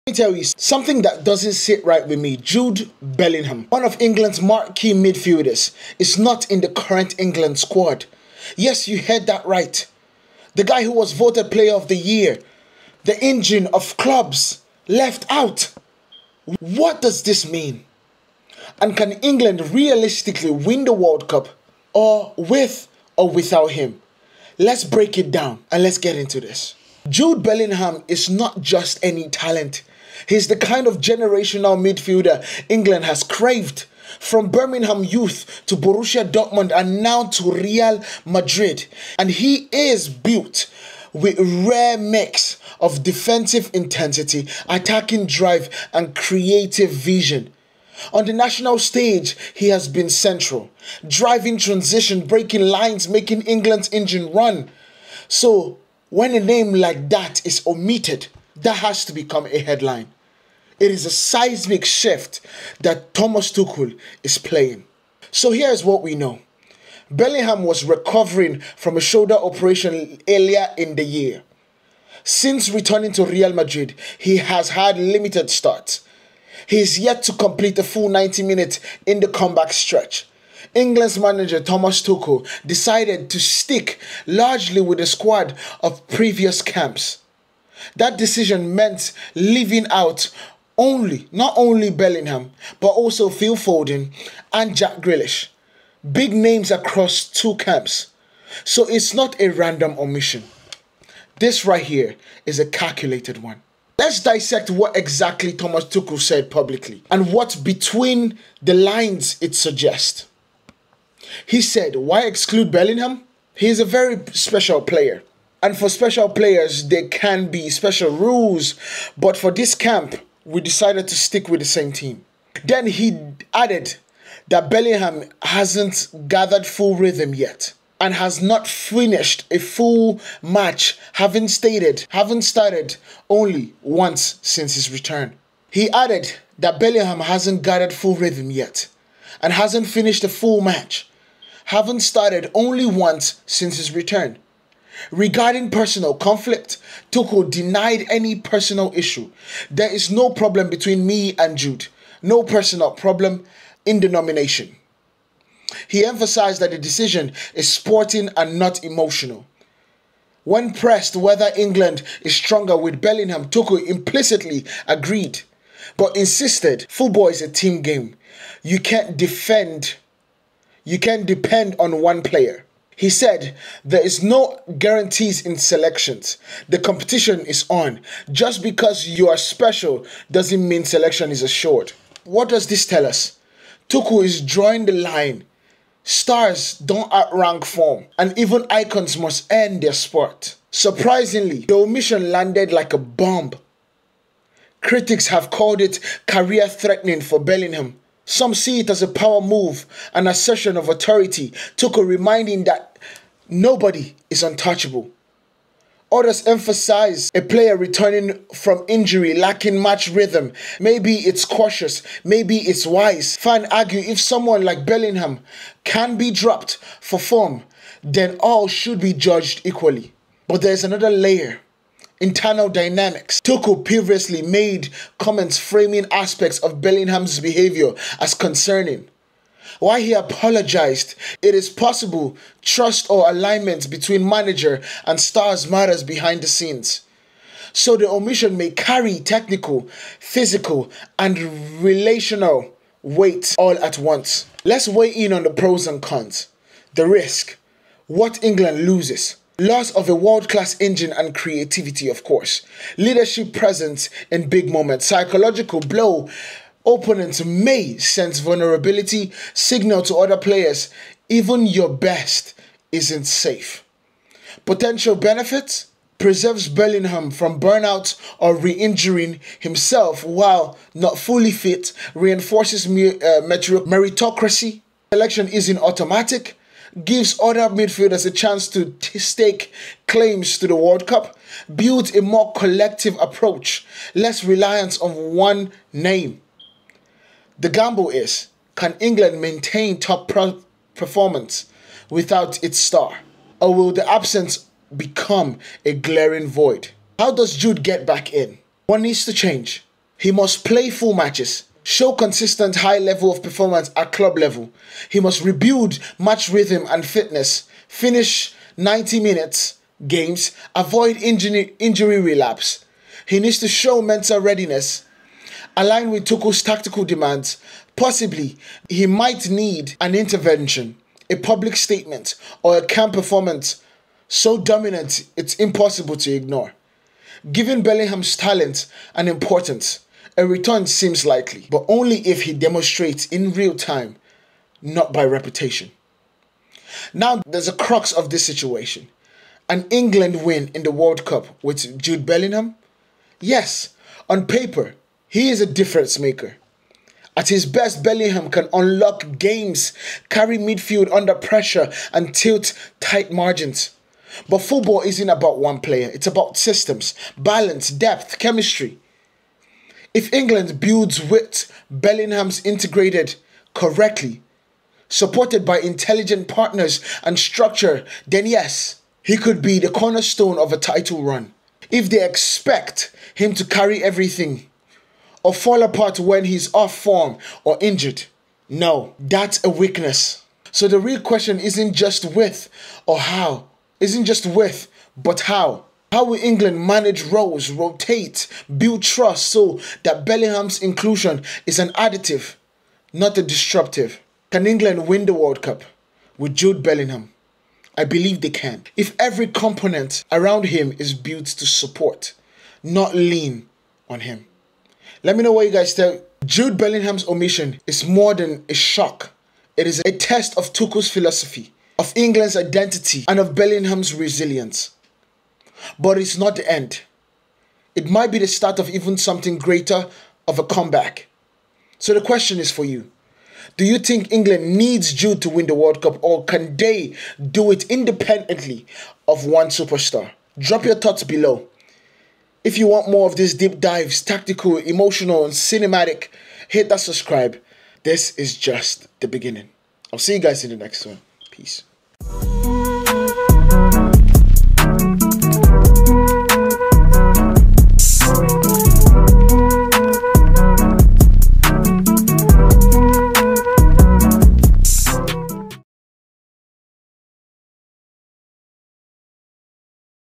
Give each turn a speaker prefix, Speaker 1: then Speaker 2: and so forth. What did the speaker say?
Speaker 1: Let me tell you something that doesn't sit right with me. Jude Bellingham, one of England's marquee midfielders, is not in the current England squad. Yes, you heard that right. The guy who was voted player of the year, the engine of clubs, left out. What does this mean? And can England realistically win the World Cup or with or without him? Let's break it down and let's get into this. Jude Bellingham is not just any talent. He's the kind of generational midfielder England has craved. From Birmingham Youth to Borussia Dortmund and now to Real Madrid. And he is built with a rare mix of defensive intensity, attacking drive and creative vision. On the national stage, he has been central, driving transition, breaking lines, making England's engine run. So when a name like that is omitted, that has to become a headline. It is a seismic shift that Thomas Tuchel is playing. So here's what we know. Bellingham was recovering from a shoulder operation earlier in the year. Since returning to Real Madrid, he has had limited starts. He is yet to complete the full 90 minutes in the comeback stretch. England's manager Thomas Tuchel decided to stick largely with the squad of previous camps. That decision meant leaving out not only Bellingham, but also Phil Foden and Jack Grealish. Big names across two camps. So it's not a random omission. This right here is a calculated one. Let's dissect what exactly Thomas Tuchel said publicly and what between the lines it suggests. He said, why exclude Bellingham? He is a very special player. And for special players, there can be special rules. But for this camp, we decided to stick with the same team. Then he added that Bellingham hasn't gathered full rhythm yet and has not finished a full match, having started only once since his return. He added that Bellingham hasn't gathered full rhythm yet and hasn't finished a full match, having started only once since his return. Regarding personal conflict, Tuchel denied any personal issue. There is no problem between me and Jude. No personal problem in the nomination. He emphasized that the decision is sporting and not emotional. When pressed whether England is stronger with Bellingham, Tuchel implicitly agreed, but insisted football is a team game. You can't depend on one player. He said there is no guarantees in selections. The competition is on. Just because you are special doesn't mean selection is assured. What does this tell us? Tuchel is drawing the line. Stars don't outrank form, and even icons must earn their spot. Surprisingly, the omission landed like a bomb. Critics have called it career-threatening for Bellingham. Some see it as a power move, an assertion of authority, Tuchel reminding that nobody is untouchable. Others emphasize a player returning from injury, lacking match rhythm. Maybe it's cautious, maybe it's wise. Fans argue if someone like Bellingham can be dropped for form, then all should be judged equally. But there's another layer. Internal dynamics. Tuchel previously made comments framing aspects of Bellingham's behavior as concerning. While he apologized, it is possible trust or alignment between manager and stars matters behind the scenes. So the omission may carry technical, physical, and relational weight all at once. Let's weigh in on the pros and cons. The risk. What England loses. Loss of a world-class engine and creativity, of course. Leadership presence in big moments. Psychological blow. Opponents may sense vulnerability, signal to other players, even your best isn't safe. Potential benefits? Preserves Bellingham from burnout or re-injuring himself while not fully fit, reinforces meritocracy. Selection isn't automatic, gives other midfielders a chance to stake claims to the World Cup, builds a more collective approach, less reliance on one name. The gamble is, can England maintain top performance without its star? Or will the absence become a glaring void? How does Jude get back in? What needs to change? He must play full matches, show consistent high level of performance at club level. He must rebuild match rhythm and fitness, finish 90 minutes games, avoid injury relapse. He needs to show mental readiness, align with Tuchel's tactical demands. Possibly, he might need an intervention, a public statement, or a camp performance so dominant it's impossible to ignore. Given Bellingham's talent and importance, a return seems likely, but only if he demonstrates in real time, not by reputation. Now, there's a crux of this situation. An England win in the World Cup with Jude Bellingham? Yes, on paper, he is a difference maker. At his best, Bellingham can unlock games, carry midfield under pressure, and tilt tight margins. But football isn't about one player. It's about systems, balance, depth, chemistry. If England builds with Bellingham's integrated correctly, supported by intelligent partners and structure, then yes, he could be the cornerstone of a title run. If they expect him to carry everything or fall apart when he's off form or injured, no, that's a weakness. So the real question isn't just with or how, but how. How will England manage roles, rotate, build trust so that Bellingham's inclusion is an additive, not a disruptive? Can England win the World Cup with Jude Bellingham? I believe they can, if every component around him is built to support, not lean on him. Let me know what you guys think. Jude Bellingham's omission is more than a shock. It is a test of Tuchel's philosophy, of England's identity, and of Bellingham's resilience. But it's not the end. It might be the start of even something greater, of a comeback. So the question is for you. Do you think England needs Jude to win the World Cup, or can they do it independently of one superstar? Drop your thoughts below. If you want more of these deep dives, tactical, emotional, and cinematic, hit that subscribe. This is just the beginning. I'll see you guys in the next one. Peace.